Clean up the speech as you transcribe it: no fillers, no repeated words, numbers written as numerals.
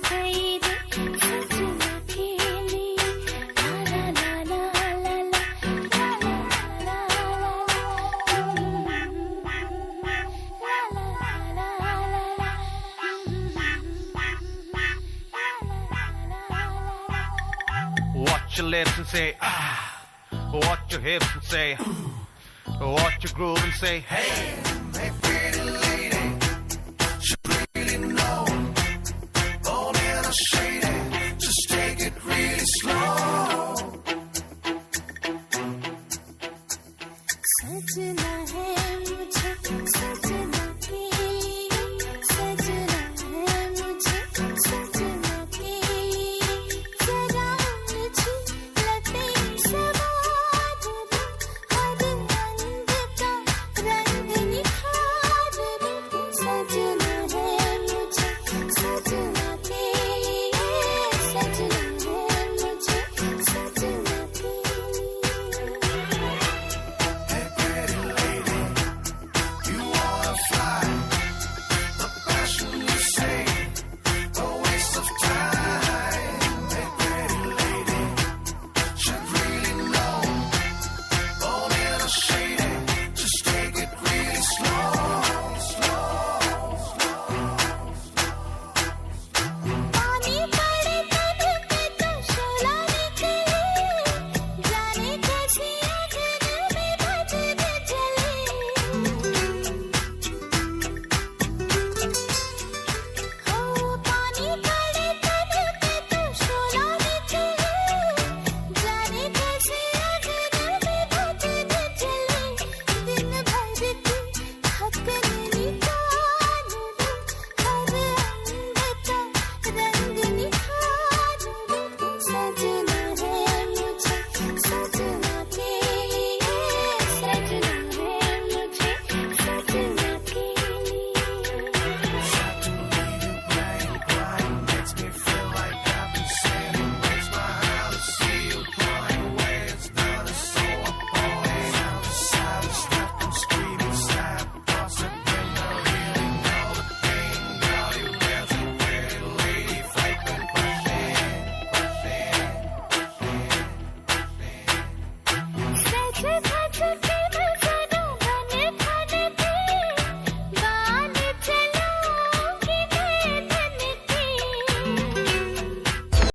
गई रे सजना के लिए ला ला ला ला ला ला Watch your lips and say ah. Watch your hips and say watch your groove and say hey. Hey, pretty lady, she really know. Don't let her shady, just take it really slow. सजना है मुझे सजना के लिए सजना है मुझे सजना के लिए जरा मुझे लटे सवार दो हर रंग का रंग निखार दो सजना